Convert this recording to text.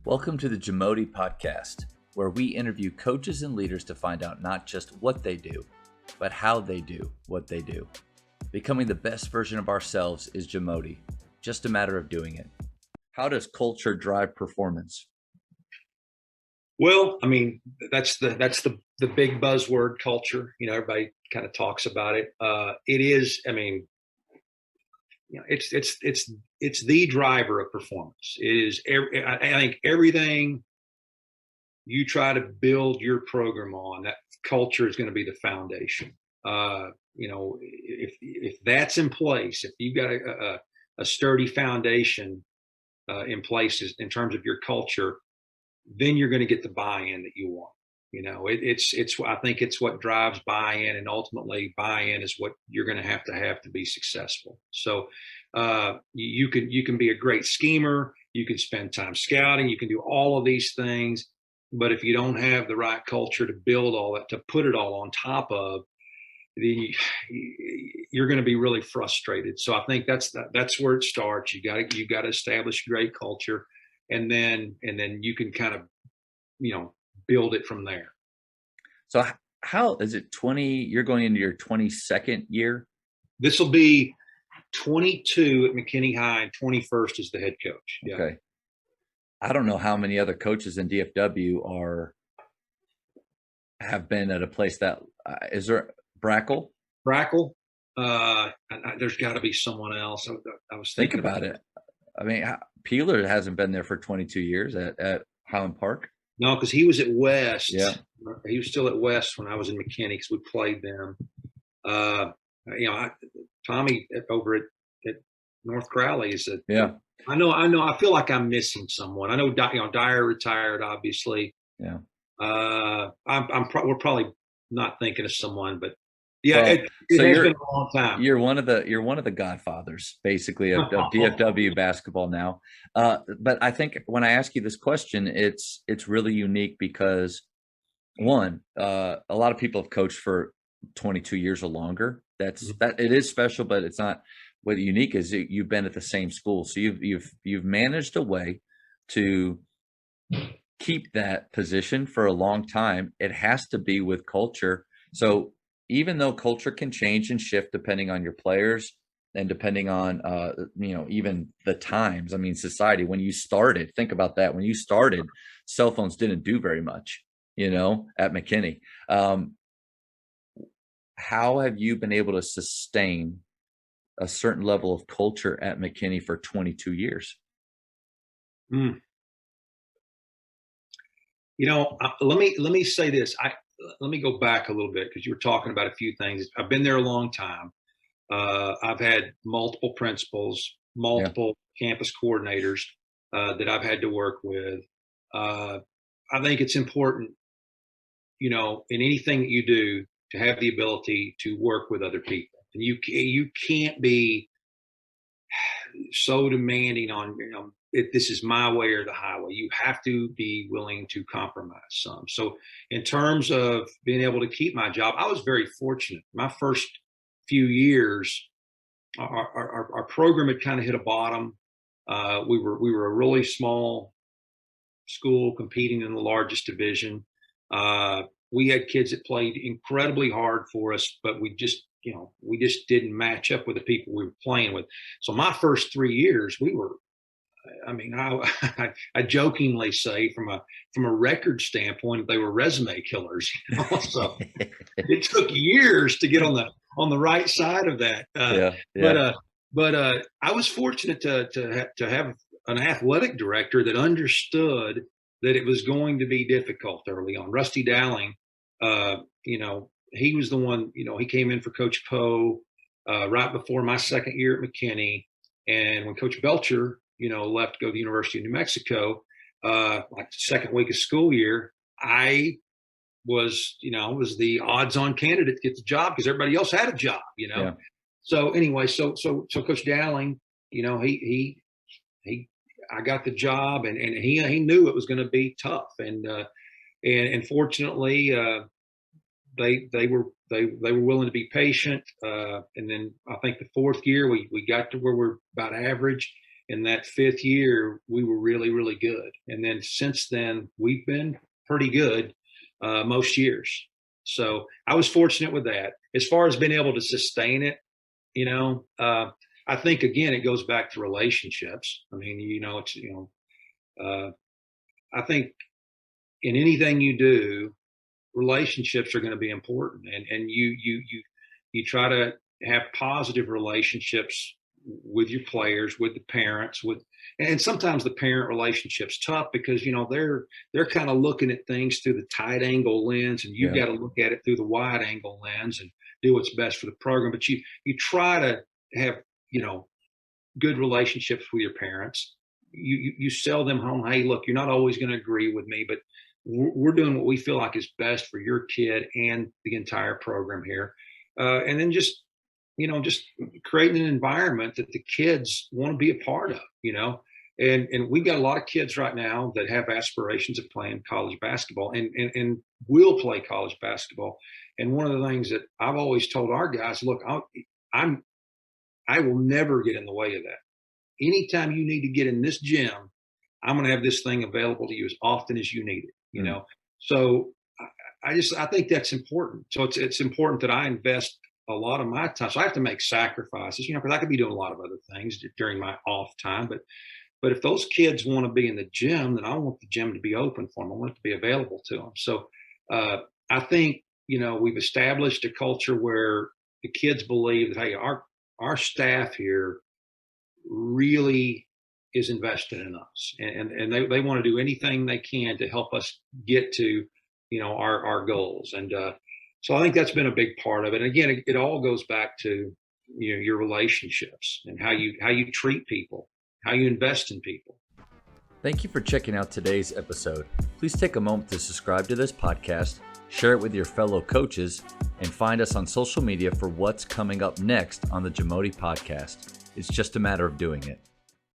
Welcome to the JAMODI podcast, where we interview coaches and leaders to find out not just what they do, but how they do what they do. Becoming the best version of ourselves is JAMODI, just a matter of doing it. How does culture drive performance? Well, I mean, that's the big buzzword, culture. You know, everybody kind of talks about it. It is, I mean, it's the driver of performance. It is. I think everything you try to build your program on, that culture is going to be the foundation. If that's in place, if you've got a sturdy foundation in place in terms of your culture, then you're going to get the buy-in that you want. You know, it's I think it's what drives buy-in, and ultimately buy-in is what you're going to have to be successful. So you can be a great schemer, you can spend time scouting, you can do all of these things, but if you don't have the right culture to build all that, to put it all on top of, you're going to be really frustrated. So I think that's where it starts. You got to establish a great culture, and then you can kind of, build it from there. So how is it 20, you're going into your 22nd year? This will be 22 at McKinney High, and 21st as the head coach. Yeah. Okay. I don't know how many other coaches in DFW have been at a place that, is there Brackle? Brackle. There's got to be someone else. I was thinking about it. I mean, Peeler hasn't been there for 22 years at Highland Park. No, because he was at West. Yeah. He was still at West when I was in McKinney, because we played them. Tommy over at North Crowley is a. Yeah. I know. I feel like I'm missing someone. I know. Dyer retired, obviously. Yeah. We're probably not thinking of someone, but yeah, well, it has been a long time. You're one of the godfathers, basically, of DFW basketball now. But I think when I ask you this question, it's really unique because, one, a lot of people have coached for 22 years or longer. That it is special, but it's not. What unique is you've been at the same school, so you've managed a way to keep that position for a long time. It has to be with culture. So even though culture can change and shift depending on your players and depending on, even the times, I mean, society, when you started, think about that. When you started, cell phones didn't do very much, at McKinney. How have you been able to sustain a certain level of culture at McKinney for 22 years? Let me say this. Let me go back a little bit, because you were talking about a few things. I've been there a long time. I've had multiple principals, multiple campus coordinators that I've had to work with. I think it's important, in anything that you do, to have the ability to work with other people. And you can't be so demanding on, this is my way or the highway. You have to be willing to compromise some. So in terms of being able to keep my job, I was very fortunate. My first few years, our program had kind of hit a bottom. We were a really small school competing in the largest division. We had kids that played incredibly hard for us, but we just didn't match up with the people we were playing with. So my first 3 years, I jokingly say, from a record standpoint, they were resume killers. So it took years to get on the right side of that. But I was fortunate to have an athletic director that understood that it was going to be difficult early on. Rusty Dowling, he was the one. He came in for Coach Poe right before my second year at McKinney, and when Coach Belcher left to go to the University of New Mexico, like the second week of school year, I was the odds-on candidate to get the job, because everybody else had a job, So anyway, so Coach Dowling, I got the job, and he knew it was going to be tough, and fortunately, they were willing to be patient, and then I think the fourth year we got to where we're about average. in that 5th year, we were really, really good. And then since then, we've been pretty good most years. So I was fortunate with that. As far as being able to sustain it, I think, again, it goes back to relationships. I mean, I think in anything you do, relationships are going to be important, and you try to have positive relationships with your players, with the parents, and sometimes the parent relationship's tough because they're kind of looking at things through the tight angle lens, and you've got to look at it through the wide angle lens and do what's best for the program. But you try to have good relationships with your parents. You sell them home. Hey, look, you're not always going to agree with me, but we're doing what we feel like is best for your kid and the entire program here. And then just creating an environment that the kids want to be a part of, and we've got a lot of kids right now that have aspirations of playing college basketball and will play college basketball. And one of the things that I've always told our guys, look, I will never get in the way of that. Anytime you need to get in this gym, I'm going to have this thing available to you as often as you need it, So I think that's important. So it's important that I invest a lot of my time. So I have to make sacrifices, because I could be doing a lot of other things during my off time. But if those kids want to be in the gym, then I want the gym to be open for them. I want it to be available to them. So I think, we've established a culture where the kids believe that, hey, our staff here really is invested in us, and they want to do anything they can to help us get to our goals. And so I think that's been a big part of it. And again, it all goes back to your relationships and how you treat people, how you invest in people. Thank you for checking out today's episode. Please take a moment to subscribe to this podcast, share it with your fellow coaches, and find us on social media for what's coming up next on the JAMODI podcast. It's just a matter of doing it.